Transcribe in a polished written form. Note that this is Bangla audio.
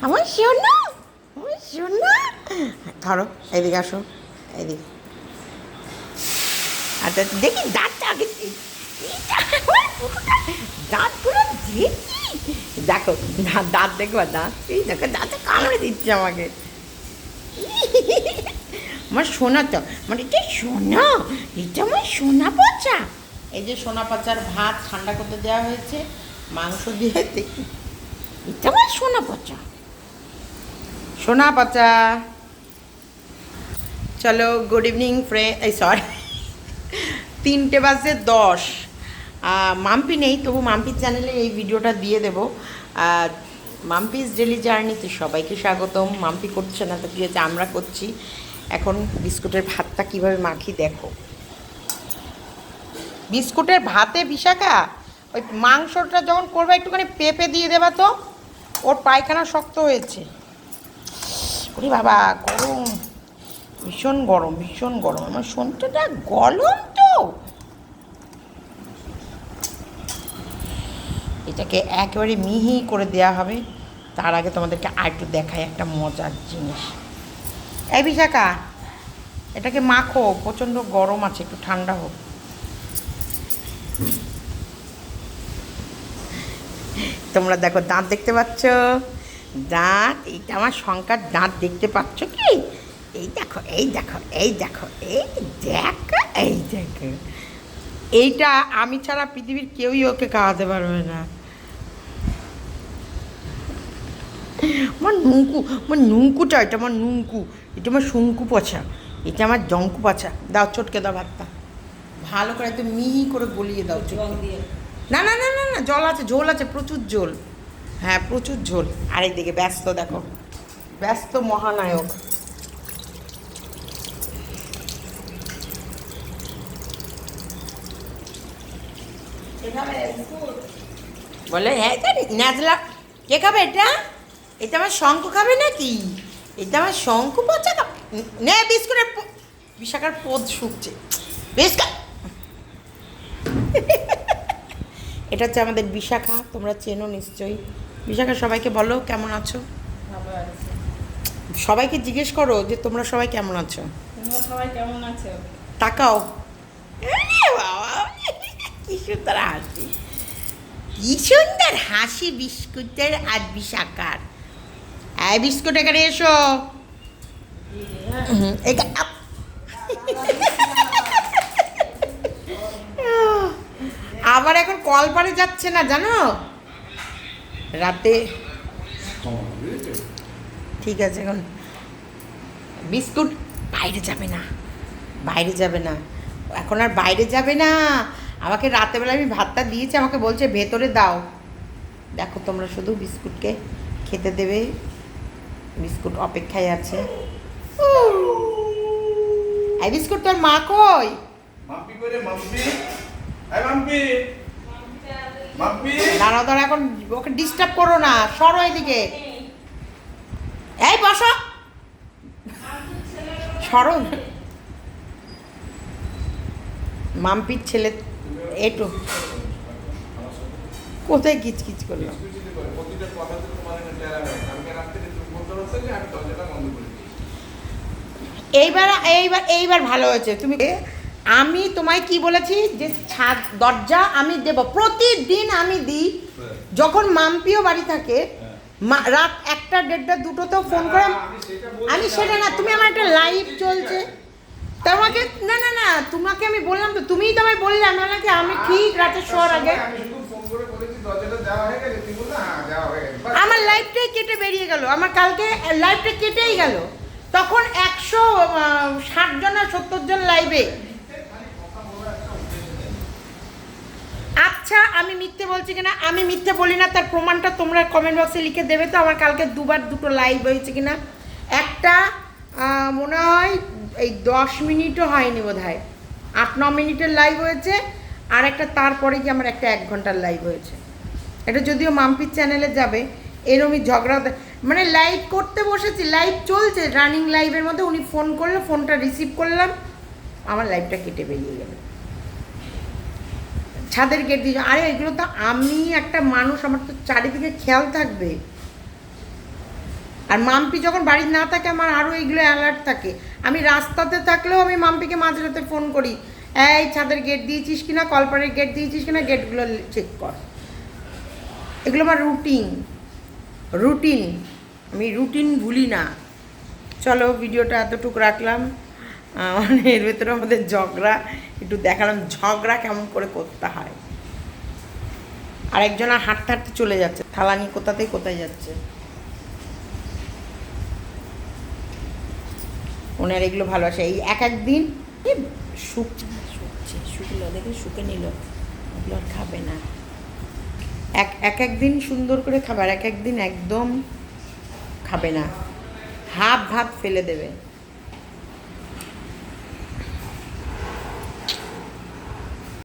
আমার সোনা, আমার সোনা। ধরো এদিকে আসো, এদিকে। আচ্ছা দেখি দাঁতটা আগে, দাঁতগুলো দেখি। দেখো দাঁত দেখবা, দাঁত এই দেখো, দাঁতে কামড়ে দিচ্ছে আমাকে। আমার সোনা তো, মানে এটা সোনা, এটা আমার সোনা পচা। এই যে সোনা পচার ভাত ঠান্ডা করতে দেওয়া হয়েছে, মাংস দিয়ে দেখি। এটা আমার সোনা পচা, সোনা পচা। চলো গুড ইভিনিং ফ্রেন্ড, এই সরি 3:10 মাম্পি নেই, তবু মাম্পির চ্যানেলে এই ভিডিওটা দিয়ে দেবো। মাম্পিস ডেলি জার্নিতে সবাইকে স্বাগতম। মাম্পি করছে না তো কী হচ্ছে, আমরা করছি। এখন বিস্কুটের ভাতটা কীভাবে মাখি দেখো। বিস্কুটের ভাতে বিশাখা ওই মাংসটা যখন করবে একটুখানি পেঁপে দিয়ে দেবা তো, ওর পায়খানা শক্ত হয়েছে। ওরে বাবা গরম, ভীষণ গরম, ভীষণ গরম। আমার সন্ধ্যাটা গরম তো। এটাকে একেবারে মিহি করে দেওয়া হবে। তার আগে তোমাদেরকে আর একটু দেখাই একটা মজার জিনিস। এই বিশাখা, এটাকে মাখো, প্রচণ্ড গরম আছে, একটু ঠান্ডা হোক। তোমরা দেখো দাঁত দেখতে পাচ্ছ, দাঁত, এইটা আমার শঙ্কার দাঁত দেখতে পাচ্ছ কি? এই দেখো, এই দেখো, এই দেখো, এই দেখো, এই দেখো। এইটা আমি ছাড়া পৃথিবীর কেউই ওকে খাওয়াতে পারবে না। আমার নুঙ্কু, আমার নুঙ্কুটা, এটা আমার নুঙ্কু, এটা আমার শঙ্কু পচা, এটা আমার জঙ্কু পচা। দাও চটকে দাও ভাতটা, ভালো করে একটু মিহি করে গলিয়ে দাও চটকে। না না না না না, জল আছে, ঝোল আছে, প্রচুর ঝোল। হ্যাঁ প্রচুর ঝোল। আরেকদিকে ব্যস্ত দেখো, ব্যস্ত মহানায়ক। বলে হ্যাঁ জানি নাজলা, কে খাবে এটা? এটা আমার শঙ্কু খাবে নাকি? এটা আমার শঙ্কু পচা নে বিস্কুটের বিশাখার পোদ শুকছে বিস্কুট। এটা হচ্ছে আমাদের বিশাখা, তোমরা চেনো নিশ্চয়ই। বিশাখা সবাইকে বলো কেমন আছো। সবাইকে জিজ্ঞেস করো যে তোমরা সবাই কেমন আছো। তোমরা সবাই কেমন আছো? তাকাও, বাবা কি সুন্দর হাসি, কি সুন্দর হাসি বিস্কুটের আর বিশাখার। এই বিস্কুট এখানে এসো। আবার এখন কলপারে যাচ্ছে না জানো, রাতে। ঠিক আছে, এখন বিস্কুট বাইরে যাবে না, বাইরে যাবে না, এখন আর বাইরে যাবে না। আমাকে রাতেবেলা আমি ভাতটা দিয়েছি, আমাকে বলছে ভেতরে দাও। দেখো তোমরা শুধু বিস্কুটকে খেতে দেবে, বিস্কুট অপেক্ষায় আছে। এই বিস্কুট তোর মা কই? দাঁড়াও দাঁড়াও, এখন ওকে ডিস্টার্ব করো না, সরো এদিকে। এই বসো, সরো। মাম্পির ছেলে এটু কোথায় কিচকিচ করলো। এইবার এইবার এইবার ভালো হয়েছে। তুমি, আমি তোমায় কি বলেছি যে ছাদ দরজা আমি দেব, প্রতিদিন আমি দিই। যখন মাম্পিও বাড়ি থাকে, রাত 1টা 1:30 2টোতেও ফোন করে। আমি সেটা না, তুমি আমার একটা লাইভ চলছে তোমাকে, না না না তোমাকে আমি বললাম তো, তুমিই তো আমায় বললে আমাকে, আমি ঠিক রাতে শোয়ার আগে আমার লাইভটাই কেটে বেরিয়ে গেল। আমার কালকে লাইভটা কেটেই গেল, তখন 160 জন আর 70 জন লাইভে। আচ্ছা আমি মিথ্যে বলছি কিনা, আমি মিথ্যে বলি না, তার প্রমাণটা তোমরা কমেন্ট বক্সে লিখে দেবে তো। আমার কালকে দুটো লাইভ হয়েছে কিনা। একটা মনে হয় এই 10 মিনিটও হয়নি, বোধ হয় 8-9 মিনিটের লাইভ হয়েছে, আর একটা তারপরে কি আমার একটা 1 ঘন্টার লাইভ হয়েছে। এটা যদিও মাম্পির চ্যানেলে যাবে। এরমই ঝগড়া, মানে লাইভ করতে বসেছি, লাইভ চলছে, রানিং লাইভের মধ্যে উনি ফোন করলো, ফোনটা রিসিভ করলাম, আমার লাইভটা কেটে বেরিয়ে গেল। ছাদের গেট দিয়ে, আরে এগুলো তো আমি একটা মানুষ, আমার তো চারিদিকে খেয়াল থাকবে। আর মাম্পি যখন বাড়িতে না থাকে আমার আরও এইগুলো অ্যালার্ট থাকে। আমি রাস্তাতে থাকলেও আমি মাম্পিকে মাঝরাতে ফোন করি, এই ছাদের গেট দিয়েছিস কিনা, কলপাড়ের গেট দিয়েছিস কিনা, গেটগুলো চেক কর। এগুলো আমার রুটিন, আমি রুটিন ভুলি না। চলো ভিডিওটা এতটুকু রাখলাম। মানে এর ভেতরে আমাদের ঝগড়া একটু দেখালাম, ঝগড়া কেমন করে করতে হয়। আর একজন হাঁটতে হাঁটতে চলে যাচ্ছে, থালা নিয়ে কোথাতেই কোথায় যাচ্ছে। ওনার এগুলো ভালোবাসে। এই এক একদিন শুকলো দেখে শুকে নিল, ওগুলো আর খাবে না। এক একদিন সুন্দর করে খাবার, এক একদিন একদম খাবে না, হাফ ভাত ফেলে দেবে।